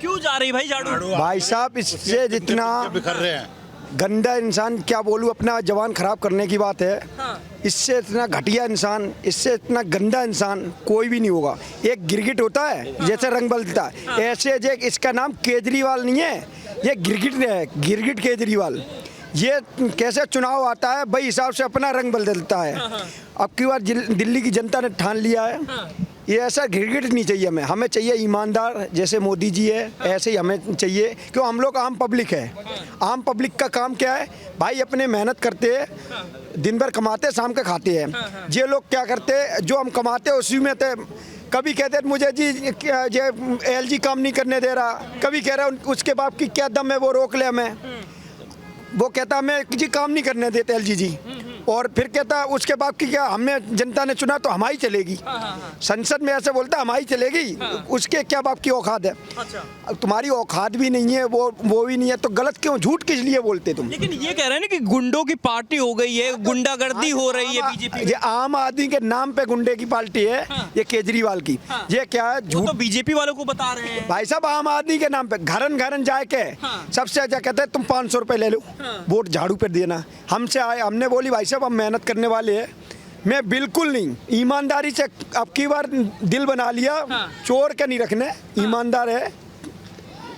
क्यों जा रही भाई झाड़ू? भाई साहब इससे जितना बिखर रहे हैं। गंदा इंसान, क्या बोलूं, अपना जवान खराब करने की बात है। हाँ। इससे इतना घटिया इंसान, इससे इतना गंदा इंसान कोई भी नहीं होगा। एक गिरगिट होता है जैसे रंग बदलता है, ऐसे जे इसका नाम केजरीवाल नहीं है, ये गिरगिट है, गिरगिट केजरीवाल। ये कैसे चुनाव आता है भाई हिसाब से अपना रंग बदलता है। अब की बार दिल्ली की जनता ने ठान लिया है, ये ऐसा गिरगिट नहीं चाहिए हमें। हमें चाहिए ईमानदार, जैसे मोदी जी है ऐसे ही हमें चाहिए। क्यों, हम लोग आम पब्लिक है। आम पब्लिक का काम क्या है भाई, अपने मेहनत करते हैं, दिन भर कमाते हैं, शाम के खाते हैं। ये लोग क्या करते हैं, जो हम कमाते हैं उसी में तो कभी कहते हैं मुझे जी LG काम नहीं करने दे रहा, कभी कह रहा है उसके बाप की क्या दम है वो रोक ले हमें। वो कहता हमें जी काम नहीं करने देते LG जी, और फिर कहता उसके बाद की क्या, हमें जनता ने चुना तो हमारी चलेगी। संसद में ऐसे बोलता हमारी चलेगी, उसके क्या बाप की औकात है। अब तुम्हारी औकात भी नहीं है, वो भी नहीं है, तो गलत क्यों, झूठ किस लिए बोलते तुम? लेकिन ये कह रहे हैं ना कि गुंडों की पार्टी हो गई है, गुंडागर्दी हो रही है बीजेपी। ये आम आदमी के नाम पे गुंडे की पार्टी है, ये केजरीवाल की। ये क्या है, वो तो बीजेपी वालों को बता रहे हैं भाई साहब, आम आदमी के नाम पे घरन घरन जाके सबसे अच्छा कहते हैं तुम 500 रुपए ले लो, वोट झाड़ू पे देना। हमसे आए, हमने बोली भाई साहब हम मेहनत करने वाले हैं, मैं बिल्कुल नहीं, ईमानदारी से अब की बार दिल बना लिया, चोर के नहीं रखने, ईमानदार है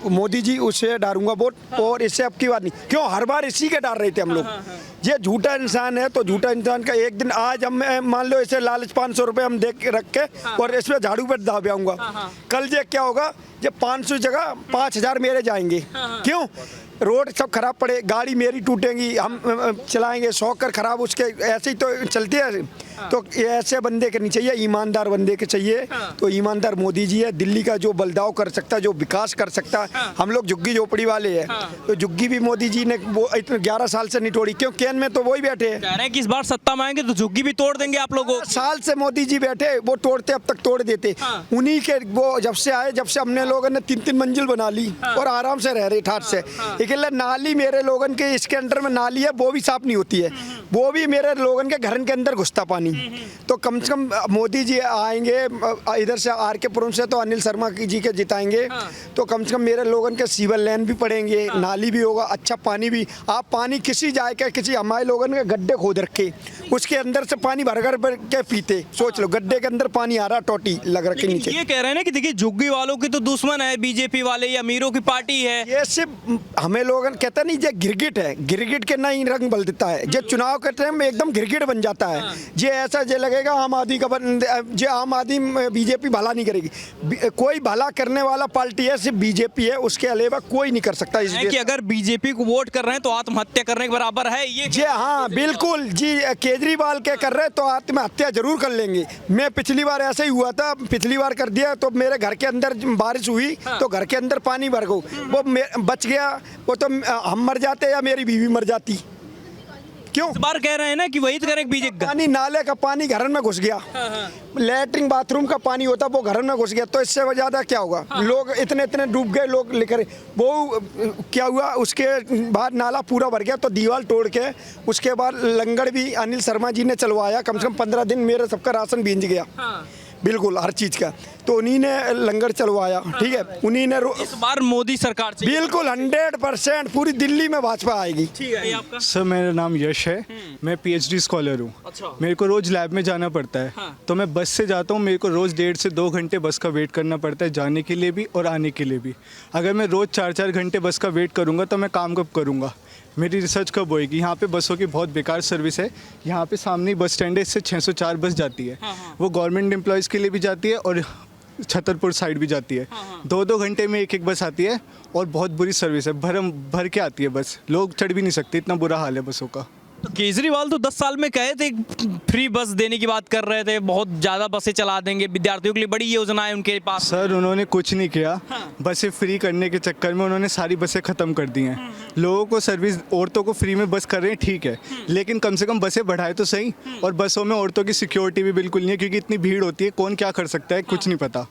मोदी जी, उससे डालूंगा वोट। और इससे अब की बार नहीं, क्यों हर बार इसी के डाल रहे थे हम लोग। ये झूठा इंसान है, तो झूठा इंसान का एक दिन आज हम मान लो इसे लालच 500 रुपये हम दे के रख के और इसमें झाड़ू पे दाब आऊंगा, कल ये क्या होगा, ये 500 जगह 5000 मेरे जाएंगे। क्यों, रोड सब खराब पड़े, गाड़ी मेरी टूटेंगी, हम चलाएंगे 100 कर खराब, उसके ऐसे ही तो चलती है। तो ऐसे बंदे के नहीं चाहिए, ईमानदार बंदे के चाहिए। तो ईमानदार मोदी जी है, दिल्ली का जो बदलाव कर सकता है, जो विकास कर सकता है। हम लोग झुग्गी झोपड़ी वाले हैं, तो झुग्गी भी मोदी जी ने वो इतने 11 साल से नहीं तोड़ी। क्यों, केन में तो वही बैठे हैं, कह रहे हैं कि इस बार सत्ता में आएंगे तो झुग्गी भी तोड़ देंगे आप लोगों। साल से मोदी जी बैठे, वो तोड़ते अब तक तोड़ देते। उन्हीं के वो जब से आए, जब से हमने लोगों ने 3-3 मंजिल बना ली और आराम से रह रहे ठाठ से। लेकिन नाली मेरे लोगन के इसके अंदर में नाली है, वो भी साफ नहीं होती है, वो भी मेरे लोगन के घर के अंदर घुसता पानी। तो कम से कम मोदी जी आएंगे इधर से RK पुरम से, तो अनिल शर्मा जी के जिताएंगे, तो कम से कम मेरे लोगन के सीवर लाइन भी पड़ेंगे, नाली भी होगा, अच्छा पानी भी। आप पानी किसी जाए किसी हमारे लोगन के गड्ढे खोद रखे, उसके अंदर से पानी भर के पीते, सोच लो गड्ढे के अंदर पानी आ रहा, टोटी लग रखी नीचे। ये कह रहे हैं ना कि देखिए झुग्गी वालों की तो दुश्मन है बीजेपी वाले, या अमीरों की पार्टी है। ये सिर्फ हमें लोगन कहता नहीं, ये गिरगिट है, गिरगिट के नहीं रंग बदल देता है। जो चुनाव के टाइम में एकदम गिरगिट बन जाता है। ये ऐसा ये लगेगा आम आदमी का जो आम आदमी बीजेपी भला नहीं करेगी। कोई भला करने वाला पार्टी है सिर्फ बीजेपी है, उसके अलावा कोई नहीं कर सकता। है कि अगर बीजेपी को वोट कर रहे हैं तो आत्महत्या करने के बराबर है ये। जी हाँ बिल्कुल जी, केजरीवाल के कर रहे तो आत्महत्या जरूर कर लेंगे। मैं पिछली बार ऐसे ही हुआ था, पिछली बार कर दिया तो मेरे घर के अंदर बारिश हुई तो घर के अंदर पानी भर गया, वो बच गया, वो तो हम मर जाते या मेरी बीवी मर जाती। क्यों, इस बार कह रहे हैं ना कि वही तो करें बीजेपी। पानी नाले का पानी घर में घुस गया, लैट्रिन बाथरूम का पानी होता वो घर में घुस गया, तो इससे ज्यादा क्या होगा। लोग इतने इतने डूब गए, लोग लेकर वो क्या हुआ, उसके बाद नाला पूरा भर गया तो दीवार तोड़ के उसके बाद लंगर भी अनिल शर्मा जी ने चलवाया। कम से कम 15 दिन मेरे सबका राशन भींज गया, बिल्कुल हर चीज़ का, तो उन्हीं ने लंगर चलवाया। ठीक है, उन्हीं ने इस बार मोदी सरकार चाहिए। बिल्कुल 100% पूरी दिल्ली में भाजपा आएगी। ठीक है, आपका सर मेरा नाम यश है, मैं PhD स्कॉलर हूँ। अच्छा। मेरे को रोज़ लैब में जाना पड़ता है। तो मैं बस से जाता हूँ, मेरे को रोज़ 1.5 से 2 घंटे बस का वेट करना पड़ता है, जाने के लिए भी और आने के लिए भी। अगर मैं रोज़ 4-4 घंटे बस का वेट करूँगा तो मैं काम कब करूँगा, मेरी रिसर्च कब होएगी। यहाँ पे बसों की बहुत बेकार सर्विस है। यहाँ पे सामने ही बस स्टैंड है, इससे 604 बस जाती है। वो गवर्नमेंट एम्प्लॉयज़ के लिए भी जाती है और छतरपुर साइड भी जाती है। 2-2 घंटे में एक बस आती है और बहुत बुरी सर्विस है, भर के आती है बस, लोग चढ़ भी नहीं सकते, इतना बुरा हाल है बसों का। तो केजरीवाल तो 10 साल में कहे थे फ्री बस देने की बात कर रहे थे, बहुत ज़्यादा बसें चला देंगे, विद्यार्थियों के लिए बड़ी योजना है उनके पास। सर उन्होंने कुछ नहीं किया। बसें फ्री करने के चक्कर में उन्होंने सारी बसें ख़त्म कर दी हैं। लोगों को सर्विस, औरतों को फ्री में बस कर रहे हैं, ठीक है, लेकिन कम से कम बसें बढ़ाए तो सही। और बसों में औरतों की सिक्योरिटी भी बिल्कुल नहीं है, क्योंकि इतनी भीड़ होती है, कौन क्या कर सकता है कुछ नहीं पता।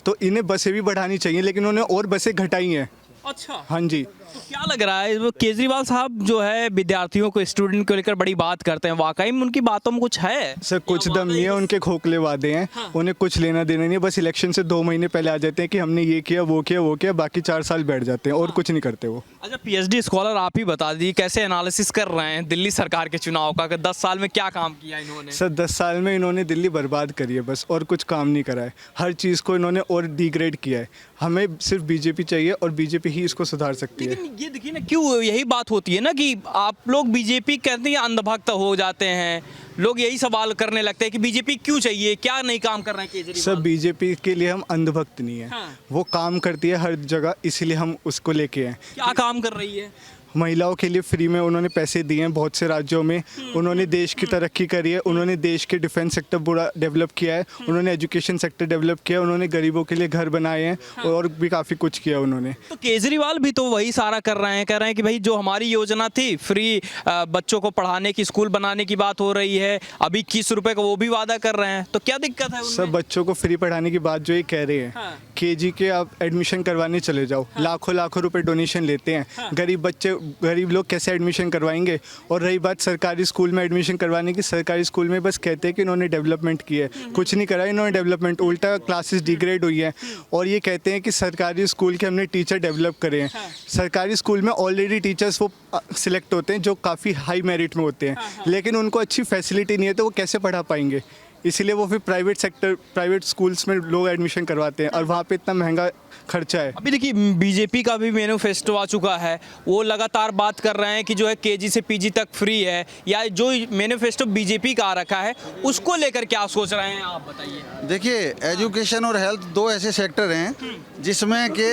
तो इन्हें बसें भी बढ़ानी चाहिए, लेकिन उन्होंने और बसें घटाई हैं। अच्छा, हाँ जी। तो क्या लग रहा है वो केजरीवाल साहब जो है विद्यार्थियों को, स्टूडेंट को लेकर बड़ी बात करते हैं, वाकई में उनकी बातों में कुछ है? सर कुछ दम नहीं है, उनके खोखले वादे हैं। उन्हें कुछ लेना देना नहीं है, बस इलेक्शन से 2 महीने पहले आ जाते हैं कि हमने ये किया वो किया वो किया, बाकी 4 साल बैठ जाते हैं और कुछ नहीं करते वो। अच्छा, पीएचडी स्कॉलर आप ही बता दीजिए, कैसे एनालिसिस कर रहे हैं दिल्ली सरकार के चुनाव का कि 10 साल में क्या काम किया इन्होंने? सर 10 साल में इन्होंने दिल्ली बर्बाद करी है बस, और कुछ काम नहीं करा है। हर चीज़ को इन्होंने और डिग्रेड किया है। हमें सिर्फ बीजेपी चाहिए और बीजेपी ही इसको सुधार सकती है। लेकिन ये देखिए ना, क्यों यही बात होती है ना कि आप लोग बीजेपी कहते हैं अंधभक्त हो जाते हैं, लोग यही सवाल करने लगते हैं कि बीजेपी क्यों चाहिए, क्या नहीं काम कर रहे हैं केजरीवाल? सब बीजेपी के लिए हम अंधभक्त नहीं है। हाँ। वो काम करती है हर जगह, इसीलिए हम उसको लेके हैं। क्या काम कर रही है? महिलाओं के लिए फ्री में उन्होंने पैसे दिए हैं बहुत से राज्यों में। उन्होंने देश की तरक्की करी है, उन्होंने देश के डिफेंस सेक्टर पूरा डेवलप किया है, उन्होंने एजुकेशन सेक्टर डेवलप किया है, उन्होंने गरीबों के लिए घर बनाए हैं और भी काफ़ी कुछ किया उन्होंने। तो केजरीवाल भी तो वही सारा कर रहे हैं, कह रहे हैं कि भाई जो हमारी योजना थी फ्री बच्चों को पढ़ाने की, स्कूल बनाने की बात हो रही है, अभी 21 रुपए का वो भी वादा कर रहे हैं, तो क्या दिक्कत है उनमें? सब बच्चों को फ्री पढ़ाने की बात जो ये कह रहे हैं, हाँ। केजी के आप एडमिशन करवाने चले जाओ, लाखों लाखों रुपए डोनेशन लेते हैं। गरीब बच्चे, गरीब लोग कैसे एडमिशन करवाएंगे? और रही बात सरकारी स्कूल में एडमिशन करवाने की, सरकारी स्कूल में बस कहते हैं कि इन्होंने डेवलपमेंट की है, कुछ नहीं करा इन्होंने डेवलपमेंट, उल्टा क्लासेस डिग्रेड हुई है। और ये कहते हैं कि सरकारी स्कूल के हमने टीचर डेवलप करे हैं। सरकारी स्कूल में ऑलरेडी टीचर्स वो सिलेक्ट होते हैं जो काफ़ी हाई मेरिट में होते हैं, लेकिन उनको अच्छी फैसिलिटी नहीं है, तो वो कैसे पढ़ा पाएंगे? इसीलिए वो फिर प्राइवेट स्कूल्स में लोग एडमिशन करवाते हैं और वहाँ पे इतना महंगा खर्चा है। अभी देखिए बीजेपी का भी मैनिफेस्टो आ चुका है, वो लगातार बात कर रहे हैं कि जो है केजी से पीजी तक फ्री है, या जो मैनिफेस्टो बीजेपी का आ रखा है उसको लेकर क्या सोच रहे हैं आप बताइए? देखिए, एजुकेशन और हेल्थ 2 ऐसे सेक्टर हैं जिसमें कि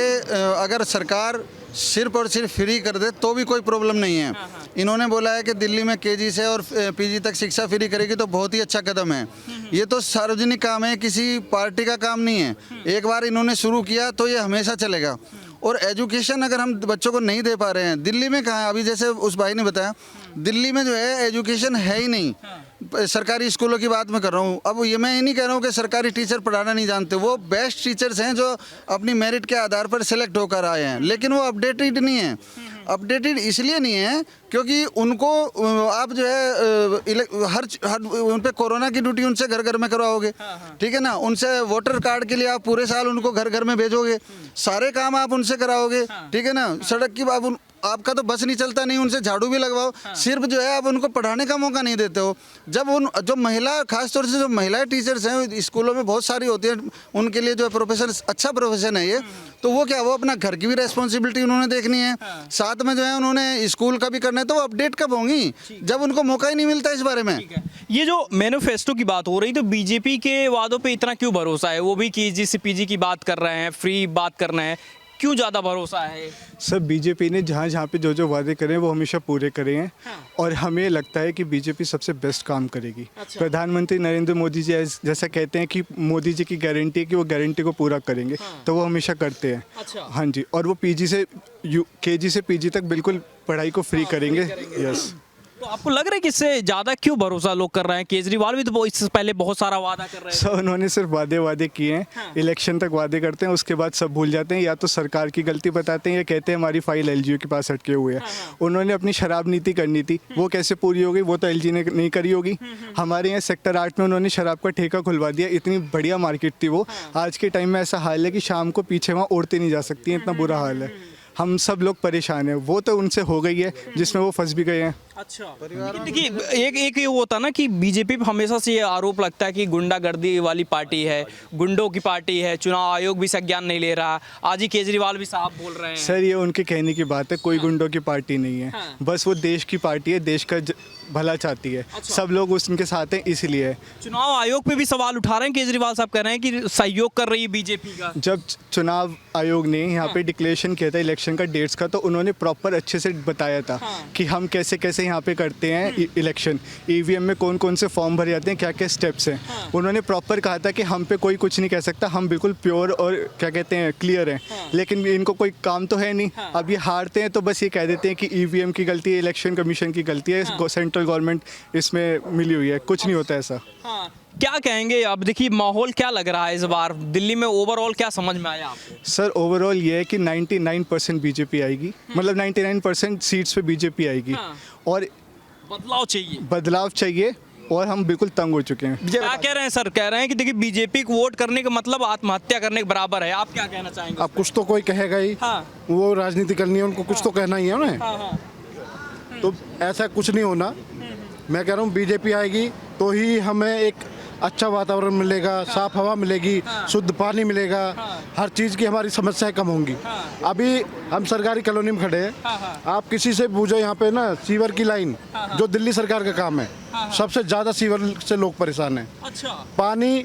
अगर सरकार सिर्फ और सिर्फ फ्री कर दे तो भी कोई प्रॉब्लम नहीं है। इन्होंने बोला है कि दिल्ली में केजी से और पीजी तक शिक्षा फ्री करेगी, तो बहुत ही अच्छा कदम है। ये तो सार्वजनिक काम है, किसी पार्टी का काम नहीं है। एक बार इन्होंने शुरू किया तो ये हमेशा चलेगा। और एजुकेशन अगर हम बच्चों को नहीं दे पा रहे हैं, दिल्ली में कहाँ, अभी जैसे उस भाई ने बताया, दिल्ली में जो है एजुकेशन है ही नहीं। सरकारी स्कूलों की बात मैं कर रहा हूँ। अब ये मैं ये नहीं कह रहा हूँ कि सरकारी टीचर पढ़ाना नहीं जानते, वो बेस्ट टीचर्स हैं जो अपनी मेरिट के आधार पर सिलेक्ट होकर आए हैं, लेकिन वो अपडेटेड नहीं है। अपडेटेड इसलिए नहीं है क्योंकि उनको आप जो है हर उन पे कोरोना की ड्यूटी उनसे घर घर में करवाओगे, ठीक है ना? उनसे वोटर कार्ड के लिए आप पूरे साल उनको घर घर में भेजोगे, सारे काम आप उनसे कराओगे, ठीक है ना? सड़क की बात, आपका तो बस नहीं चलता, नहीं उनसे झाड़ू भी लगवाओ, सिर्फ जो है आप उनको पढ़ाने का मौका नहीं देते हो। जब उन जो महिला, खासतौर से जो महिला टीचर्स हैं स्कूलों में बहुत सारी होती हैं, उनके लिए जो है प्रोफेशन, अच्छा प्रोफेशन है ये, तो वो क्या, वो अपना घर की भी रेस्पॉन्सिबिलिटी उन्होंने देखनी है, साथ में जो है उन्होंने स्कूल का भी करना है, तो वो अपडेट कब होंगी जब उनको मौका ही नहीं मिलता इस बारे में। ये जो मैनिफेस्टो की बात हो रही, तो बीजेपी के वादों पे इतना क्यों भरोसा है? वो भी केजी से पीजी की बात कर रहे हैं, फ्री बात कर रहे हैं, क्यों ज़्यादा भरोसा है? सब बीजेपी ने जहाँ पे जो वादे करे हैं वो हमेशा पूरे करे हैं। और हमें लगता है कि बीजेपी सबसे बेस्ट काम करेगी। प्रधानमंत्री नरेंद्र मोदी जी जैसा कहते हैं कि मोदी जी की गारंटी है कि वो गारंटी को पूरा करेंगे, तो वो हमेशा करते हैं। हाँ जी, और वो केजी से पीजी तक बिल्कुल पढ़ाई को फ्री करेंगे। यस। तो आपको लग रहा है कि इससे ज़्यादा क्यों भरोसा लोग कर रहे हैं? केजरीवाल भी तो इससे पहले बहुत सारा वादा कर रहे हैं। सब उन्होंने सिर्फ वादे किए हैं। इलेक्शन तक वादे करते हैं, उसके बाद सब भूल जाते हैं, या तो सरकार की गलती बताते हैं या कहते हैं हमारी फाइल एलजीओ के पास अटके हुए है। उन्होंने अपनी शराब नीति करनी थी, वो कैसे पूरी हो गई? वो तो एलजी ने नहीं करी होगी। हमारे यहाँ सेक्टर 8 में उन्होंने शराब का ठेका खुलवा दिया, इतनी बढ़िया मार्केट थी वो। आज के टाइम में ऐसा हाल है कि शाम को पीछे वहाँ औरतें नहीं जा सकती, इतना बुरा हाल है। हम सब लोग परेशान हैं। वो तो उनसे हो गई है जिसमें वो फंस भी गए हैं। अच्छा, देखिए एक ये होता ना कि बीजेपी पे हमेशा से ये आरोप लगता है कि गुंडागर्दी वाली पार्टी है, गुंडों की पार्टी है, चुनाव आयोग भी संज्ञान नहीं ले रहा। आज ही केजरीवाल भी साहब बोल रहे हैं। सर ये उनके कहने की बात है, कोई गुंडों की पार्टी नहीं है। बस वो देश की पार्टी है, देश का भला चाहती है। सब लोग उनके साथ हैं, इसलिए। चुनाव आयोग पे भी सवाल उठा रहे हैं केजरीवाल साहब, कह रहे हैं कि सहयोग कर रही है बीजेपी का। जब चुनाव आयोग ने यहाँ पे डिक्लेरेशन किया था इलेक्शन का डेट्स का, तो उन्होंने प्रॉपर अच्छे से बताया था कि हम कैसे कैसे यहाँ पे करते हैं इलेक्शन, ईवीएम में कौन कौन से फॉर्म भरे जाते हैं, क्या क्या स्टेप्स हैं। उन्होंने प्रॉपर कहा था कि हम पे कोई कुछ नहीं कह सकता, हम बिल्कुल प्योर और क्या कहते हैं क्लियर हैं। लेकिन इनको कोई काम तो है नहीं। अब ये हारते हैं तो बस ये कह देते हैं कि ईवीएम की गलती है, इलेक्शन कमीशन की गलती है, सेंट्रल गवर्नमेंट इसमें मिली हुई है। कुछ नहीं होता ऐसा। क्या कहेंगे अब देखिए माहौल क्या लग रहा है इस बार दिल्ली में ओवरऑल क्या समझ में आया आपको? सर ओवरऑल ये है कि 99% बीजेपी आएगी, मतलब 99% सीट्स पे बीजेपी आएगी। हाँ। और बदलाव चाहिए। बदलाव चाहिए और हम बिल्कुल तंग हो चुके हैं। क्या कह रहे हैं सर? कह रहे हैं कि देखिए बीजेपी को वोट करने का मतलब आत्महत्या करने के बराबर है। आप क्या कहना चाहेंगे? अब कुछ तो कोई कहेगा ही। हाँ। वो राजनीति करनी है, उनको कुछ तो कहना ही है उन्हें। हाँ हाँ। तो ऐसा कुछ नहीं होना। मैं कह रहा हूँ बीजेपी आएगी तो ही हमें एक अच्छा वातावरण मिलेगा, साफ हवा मिलेगी, शुद्ध पानी मिलेगा, हर चीज़ की हमारी समस्याएं कम होंगी। अभी हम सरकारी कॉलोनी में खड़े हैं, आप किसी से पूछो यहाँ पे ना सीवर की लाइन, जो दिल्ली सरकार का काम है, सबसे ज़्यादा सीवर से लोग परेशान हैं। अच्छा। पानी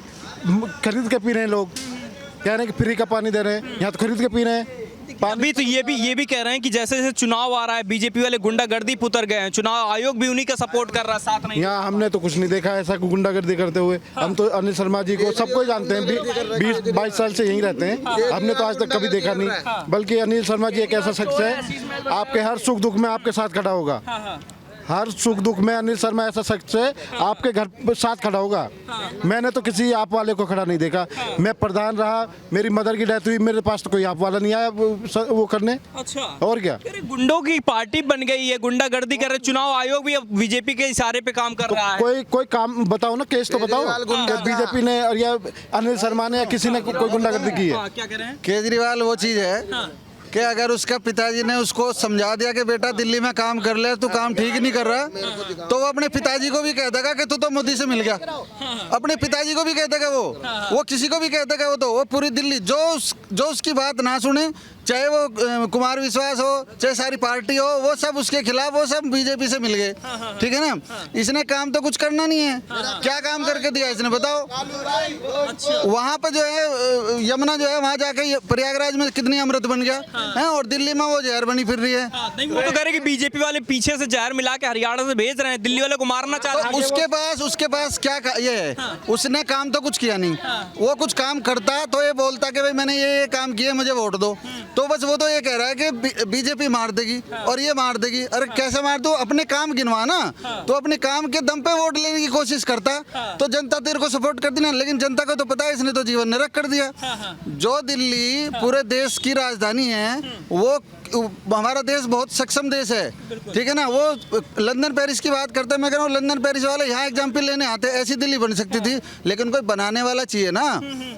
खरीद के पी रहे हैं लोग, कह रहे हैं कि फ्री का पानी दे रहे हैं, यहाँ तो खरीद के पी रहे हैं। अभी तो ये भी कह रहे हैं कि जैसे जैसे चुनाव आ रहा है बीजेपी वाले गुंडागर्दी पुतर गए हैं, चुनाव आयोग भी उन्हीं का सपोर्ट कर रहा है, साथ नहीं। यहाँ हमने तो कुछ नहीं देखा ऐसा गुंडागर्दी करते हुए। हम तो अनिल शर्मा जी को सबको जानते हैं, 20-22 साल से यहीं रहते हैं, हमने तो आज तक कभी देखा नहीं। बल्कि अनिल शर्मा जी एक ऐसा शख्स है, आपके हर सुख दुख में आपके साथ खड़ा होगा। हर सुख दुख में अनिल शर्मा ऐसा शख्स है, आपके घर पे साथ खड़ा होगा। मैंने तो किसी आप वाले को खड़ा नहीं देखा। मैं प्रधान रहा, मेरी मदर की डेथ हुई, मेरे पास तो कोई आप वाला नहीं आया वो करने। अच्छा। और क्या, अरे गुंडों की पार्टी बन गई है, गुंडागर्दी कर रहे, चुनाव आयोग भी अब बीजेपी के इशारे पे काम कर रहा है। कोई काम बताओ ना, केस तो बताओ। बीजेपी ने और या अनिल शर्मा ने या किसी ने कोई गुंडागर्दी की है? क्या कह रहे हैं? केजरीवाल वो चीज़ है कि अगर उसका पिताजी ने उसको समझा दिया कि बेटा दिल्ली में काम कर ले, तू काम ठीक नहीं कर रहा, तो वो अपने पिताजी को भी कह देगा कि तू तो मोदी से मिल गया। अपने पिताजी को भी कह देगा वो किसी को भी कह देगा। वो पूरी दिल्ली जो उसकी बात ना सुने, चाहे वो कुमार विश्वास हो, चाहे सारी पार्टी हो, वो सब उसके खिलाफ, वो सब बीजेपी से मिल गए। ठीक है ना? इसने काम तो कुछ करना नहीं है। क्या काम करके दिया इसने बताओ? वहाँ पे जो है यमुना जो है, वहाँ जाके प्रयागराज में कितनी अमृत बन गया है, और दिल्ली में वो जहर बनी फिर रही है। नहीं, वो तो कह रहे कि बीजेपी वाले पीछे से जहर मिला के हरियाणा से भेज रहे हैं, दिल्ली वाले को मारना चाह रहे हैं। उसके पास क्या ये है? उसने काम तो कुछ किया नहीं। वो कुछ काम करता तो ये बोलता कि भाई मैंने ये काम किया, मुझे वोट दो। तो बस वो तो ये कह रहा है कि बीजेपी मार देगी और ये मार देगी। अरे कैसे मार दो? अपने काम गिनवा ना। तो अपने काम के दम पे वोट लेने की कोशिश करता तो जनता तेरे को सपोर्ट करती ना। लेकिन जनता को तो पता है इसने तो जीवन नरक कर दिया। जो दिल्ली पूरे देश की राजधानी है, वो हमारा देश बहुत सक्षम देश है। ठीक है ना? वो लंदन पेरिस की बात करते हैं, मैं कह रहा हूँ लंदन पेरिस वाले यहाँ एग्जाम्पल लेने आते, ऐसी दिल्ली बन सकती थी। लेकिन कोई बनाने वाला चाहिए ना।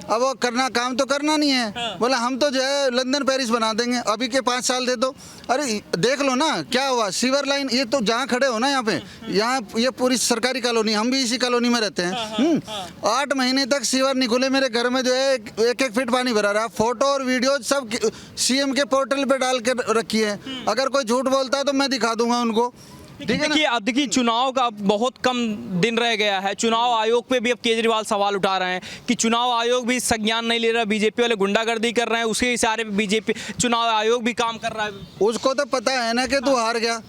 अब वो काम तो करना नहीं है, बोला हम तो जो है लंदन पेरिस बना देंगे, अभी के 5 साल दे दो। अरे देख लो ना क्या हुआ, सीवर लाइन, ये तो जहाँ खड़े हो ना यहाँ पे, यहाँ ये पूरी सरकारी कॉलोनी, हम भी इसी कॉलोनी में रहते हैं। 8 महीने तक सीवर नहीं खुले। मेरे घर में जो है 1-1 फीट पानी भरा रहा। फोटो और वीडियो सब सीएम के पोर्टल पे डाल के रखी है। अगर कोई झूठ बोलता है तो मैं दिखा दूंगा उनको। देखिए अब देखिए चुनाव का बहुत कम दिन रह गया है। चुनाव आयोग पे भी अब केजरीवाल सवाल उठा रहे हैं कि चुनाव आयोग भी संज्ञान नहीं ले रहा, बीजेपी वाले गुंडागर्दी कर रहे हैं, उसके इशारे पे बीजेपी चुनाव आयोग भी काम कर रहा है। उसको तो पता है ना कि तू हार गया।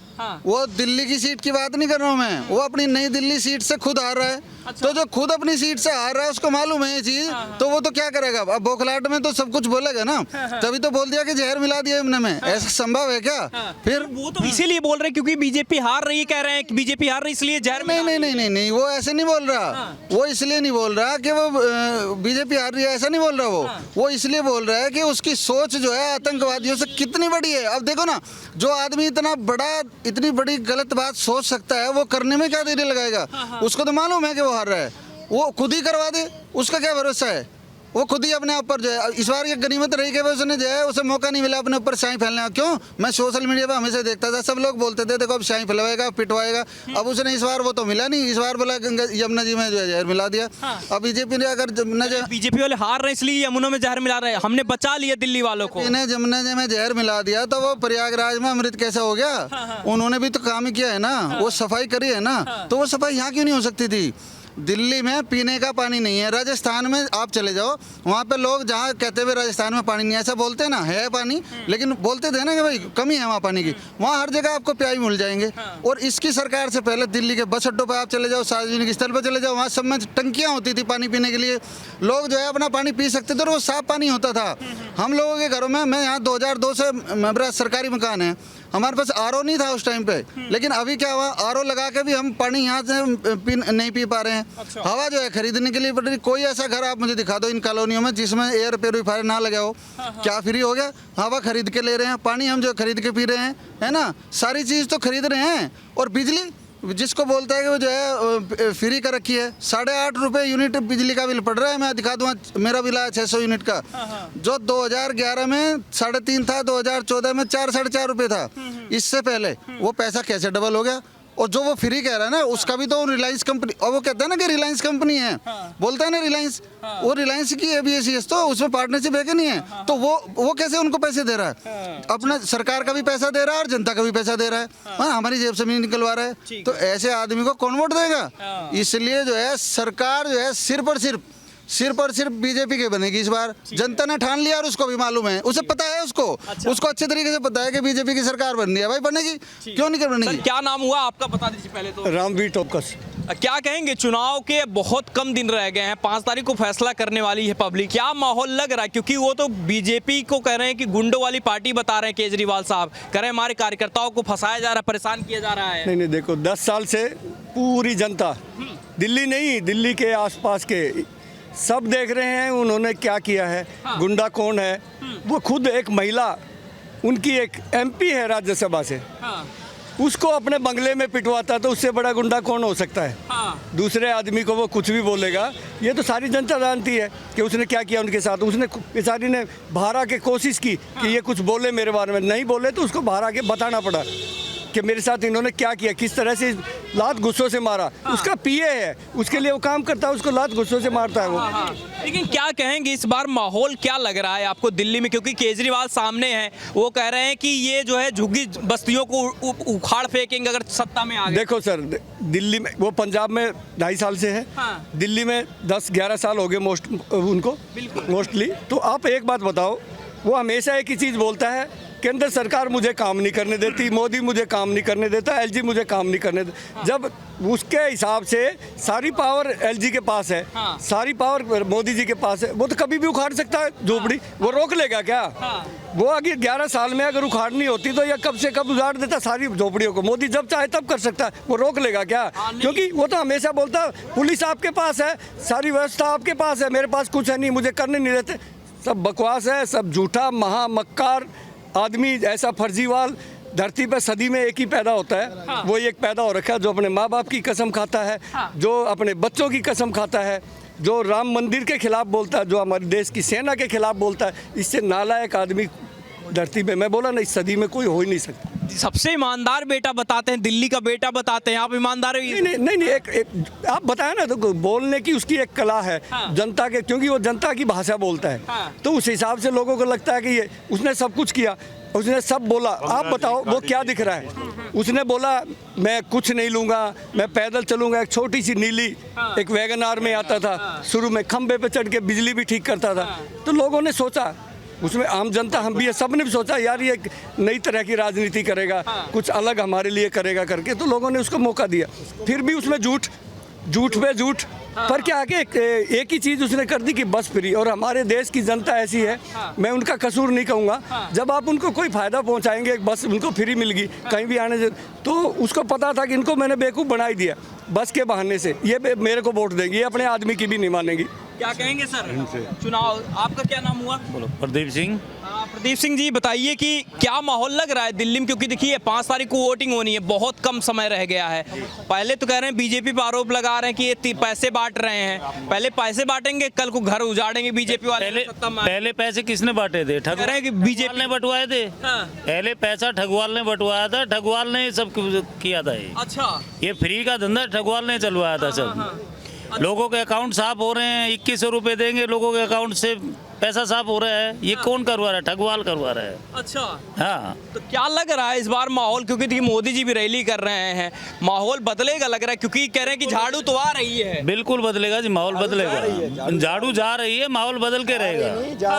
वो दिल्ली की सीट की बात नहीं कर रहा हूँ मैं, वो अपनी नई दिल्ली सीट से खुद हार रहा है। तो जो खुद अपनी सीट से हार रहा है उसको मालूम है ये चीज, तो वो तो क्या करेगा? अब बौखलाहट में तो सब कुछ बोलेगा ना। तभी तो बोल दिया कि जहर मिला दिया इमने में। ऐसा संभव है क्या? फिर वो तो इसीलिए बोल रहे हैं क्योंकि बीजेपी हार रही है, कह रहे हैं कि बीजेपी हार रही इसलिए जहर। नहीं, वो ऐसे नहीं बोल रहा। वो इसलिए नहीं बोल रहा कि वो बीजेपी हार रही है, ऐसा नहीं बोल रहा। वो इसलिए बोल रहा है कि उसकी सोच जो है आतंकवादियों से कितनी बड़ी है। अब देखो ना, जो आदमी इतनी बड़ी गलत बात सोच सकता है, वो करने में क्या देरी लगाएगा? उसको तो मालूम है कि वो हार रहा है, वो खुद ही करवा दे, उसका क्या भरोसा है? वो खुद ही अपने ऊपर जो है, इस बार की गनीमत रही कि उसने जो है उसे मौका नहीं मिला अपने ऊपर शाही फैलने का। क्यों? मैं सोशल मीडिया पे हमेशा देखता था, सब लोग बोलते थे देखो अब शाही फैलवाएगा, पिटवाएगा। अब उसने इस बार वो तो मिला नहीं। इस बार बोला गंगा यमुना जी में जो है जहर मिला दिया। अब बीजेपी ने अगर बीजेपी वाले हार रहे इसलिए यमुना में जहर मिला रहे हैं, हमने बचा लिया दिल्ली वालों को। इन्हें यमुना जी में जहर मिला दिया तो वो प्रयागराज में अमृत कैसे हो गया? उन्होंने भी तो काम ही किया है ना, वो सफाई करी है ना। तो वो सफाई यहाँ क्यों नहीं हो सकती थी? दिल्ली में पीने का पानी नहीं है। राजस्थान में आप चले जाओ, वहाँ पे लोग जहाँ कहते हुए राजस्थान में पानी नहीं है, ऐसा बोलते हैं ना, है पानी, लेकिन बोलते थे ना कि भाई कमी है वहाँ पानी की। वहाँ हर जगह आपको प्याई मिल जाएंगे। और इसकी सरकार से पहले दिल्ली के बस अड्डों पर आप चले जाओ, सार्वजनिक स्थल पर चले जाओ, वहाँ सब में टंकियाँ होती थी पानी पीने के लिए। लोग जो है अपना पानी पी सकते थे और वो साफ पानी होता था। हम लोगों के घरों में, मैं यहाँ 2002 से मेरा सरकारी मकान है, हमारे पास आरओ नहीं था उस टाइम पे, लेकिन अभी क्या हुआ, आरओ लगा के भी हम पानी यहाँ से नहीं पी पा रहे हैं। हवा जो है खरीदने के लिए पड़ रही। कोई ऐसा घर आप मुझे दिखा दो इन कॉलोनियों में जिसमें एयर प्योरीफायर ना लगा हो। क्या फ्री हो गया? हवा खरीद के ले रहे हैं, पानी हम जो खरीद के पी रहे हैं, है ना, सारी चीज़ तो खरीद रहे हैं। और बिजली जिसको बोलता है कि वो जो है फ्री कर रखी है, 8.5 रुपये यूनिट बिजली का बिल पड़ रहा है। मैं दिखा दूँगा, मेरा बिल आया 600 यूनिट का, जो 2011 में 3.5 था, 2014 में 4-4.5 रुपये था। इससे पहले वो पैसा कैसे डबल हो गया? और जो वो फ्री कह रहा है ना, उसका भी तो रिलायंस कंपनी, और वो कहता है ना कि रिलायंस कंपनी है, बोलता है ना रिलायंस, वो रिलायंस की है BSES, तो उसमें पार्टनरशिप है कि नहीं है? तो वो कैसे उनको पैसे दे रहा है? अपना सरकार का भी पैसा दे रहा है और जनता का भी पैसा दे रहा है, हाँ, हमारी जेब से भी निकलवा रहा है। तो ऐसे आदमी को कौन वोट देगा? इसलिए जो है सरकार जो है सिर्फ और सिर्फ बीजेपी के बनेगी इस बार। जनता ने ठान लिया और उसको भी मालूम है, उसे पता है, उसको अच्छे तरीके से पता है कि बीजेपी की सरकार बननी है। भाई बनेगी, क्यों नहीं बनेगी? क्या नाम हुआ आपका, बता दीजिए पहले तो। रामवीर टोपकस। क्या कहेंगे, चुनाव के बहुत कम दिन रह गए हैं, 5 तारीख को फैसला करने वाली है पब्लिक, क्या माहौल लग रहा है? क्योंकि वो तो बीजेपी को कह रहे हैं कि गुंडों वाली पार्टी बता रहे हैं केजरीवाल साहब, कह रहे हैं हमारे कार्यकर्ताओं को फंसाया जा रहा है, परेशान किया जा रहा है। नहीं देखो, 10 साल से पूरी जनता, दिल्ली नहीं, दिल्ली के आसपास के सब देख रहे हैं उन्होंने क्या किया है। गुंडा कौन है? वो खुद एक महिला, उनकी एक MP है राज्यसभा से, उसको अपने बंगले में पिटवाता, तो उससे बड़ा गुंडा कौन हो सकता है? दूसरे आदमी को वो कुछ भी बोलेगा। ये तो सारी जनता जानती है कि उसने क्या किया उनके साथ। उसने बेचारी ने बाहर आके कोशिश की कि ये कुछ बोले मेरे बारे में, नहीं बोले तो उसको बाहर आके बताना पड़ा कि मेरे साथ इन्होंने क्या किया, किस तरह से लात गुस्सों से मारा। उसका PA है, उसके लिए वो काम करता है, उसको लात गुस्सों से मारता है वो। लेकिन क्या कहेंगे, इस बार माहौल क्या लग रहा है आपको दिल्ली में? क्योंकि केजरीवाल सामने हैं, वो कह रहे हैं कि ये जो है झुग्गी बस्तियों को उखाड़ फेंकेंगे अगर सत्ता में आ गए। देखो सर, दिल्ली में, वो पंजाब में 2.5 साल से है, दिल्ली में 10-11 साल हो गए उनको मोस्टली। तो आप एक बात बताओ, वो हमेशा एक ही चीज़ बोलता है, केंद्र सरकार मुझे काम नहीं करने देती, मोदी मुझे काम नहीं करने देता, LG मुझे काम नहीं करने देता। जब उसके हिसाब से सारी पावर LG के पास है, सारी पावर मोदी जी के पास है, वो तो कभी भी उखाड़ सकता है झोपड़ी। वो रोक लेगा क्या? वो अगर 11 साल में अगर उखाड़नी होती तो यह कब से कब उजाड़ देता सारी झोपड़ियों को। मोदी जब चाहे तब कर सकता है, वो रोक लेगा क्या? क्योंकि वो तो हमेशा बोलता है पुलिस आपके पास है, सारी व्यवस्था आपके पास है, मेरे पास कुछ है नहीं, मुझे करने नहीं देते। सब बकवास है, सब झूठा महामक्कार आदमी, ऐसा फर्जीवाल धरती पर सदी में एक ही पैदा होता है। वो एक पैदा हो रखा है जो अपने माँ बाप की कसम खाता है, जो अपने बच्चों की कसम खाता है, जो राम मंदिर के खिलाफ बोलता है, जो हमारे देश की सेना के खिलाफ बोलता है। इससे नालायक आदमी धरती पे, मैं बोला ना, इस सदी में कोई हो ही नहीं सकता। सबसे ईमानदार बेटा बताते हैं, दिल्ली का बेटा बताते हैं, आप ईमानदार हो? नहीं, एक आप बताए ना, तो बोलने की उसकी एक कला है जनता के, क्योंकि वो जनता की भाषा बोलता है। तो उस हिसाब से लोगों को लगता है कि ये उसने सब कुछ किया, उसने सब बोला। आप बताओ वो क्या दिख रहा है? उसने बोला मैं कुछ नहीं लूँगा, मैं पैदल चलूँगा। एक छोटी सी नीली एक वैगन-आर में आता था, शुरू में खंबे पे चढ़ के बिजली भी ठीक करता था। तो लोगों ने सोचा, उसमें आम जनता, हम भी है, सब ने भी सोचा यार ये नई तरह की राजनीति करेगा, कुछ अलग हमारे लिए करेगा करके। तो लोगों ने उसको मौका दिया। फिर भी उसमें झूठ पे झूठ पर क्या आगे एक ही चीज़ उसने कर दी कि बस फ्री। और हमारे देश की जनता ऐसी है, मैं उनका कसूर नहीं कहूँगा, जब आप उनको कोई फ़ायदा पहुँचाएंगे, एक बस उनको फ्री मिल गई कहीं भी आने से, तो उसको पता था कि इनको मैंने बेवकूफ़ बना ही दिया बस के बहाने से, ये मेरे को वोट देंगी, ये अपने आदमी की भी नहीं मानेंगी। क्या कहेंगे सर, चुनाव, आपका क्या नाम हुआ? बोलो। प्रदीप सिंह। प्रदीप सिंह जी, बताइए कि क्या माहौल लग रहा है दिल्ली में? क्योंकि देखिए 5 तारीख को वोटिंग होनी है, बहुत कम समय रह गया है। पहले तो कह रहे हैं बीजेपी पर आरोप लगा रहे हैं कि ये पैसे बांट रहे हैं, पहले पैसे बांटेंगे, कल को घर उजाड़ेंगे बीजेपी वाले। पहले पैसे किसने बांटे थे? ठगवाल कि बीजेपी ने बंटवाए थे। पहले पैसा ठगवाल ने बंटवाया था, ठगवाल ने सब किया था। अच्छा, ये फ्री का धंधा ठगवाल ने चलवाया था सब। लोगों के अकाउंट साफ हो रहे हैं, 2100 रुपए देंगे, लोगों के अकाउंट से पैसा साफ हो रहा है। ये कौन करवा रहा है? ठगवाल करवा रहा है। अच्छा, हाँ। तो क्या लग रहा है इस बार माहौल? क्योंकि देखिए मोदी जी भी रैली कर रहे हैं, माहौल बदलेगा लग रहा है, क्योंकि कह रहे हैं कि झाड़ू तो आ रही है। बिल्कुल बदलेगा जी, माहौल बदलेगा। झाड़ू जा रही है, माहौल बदल के रहेगा।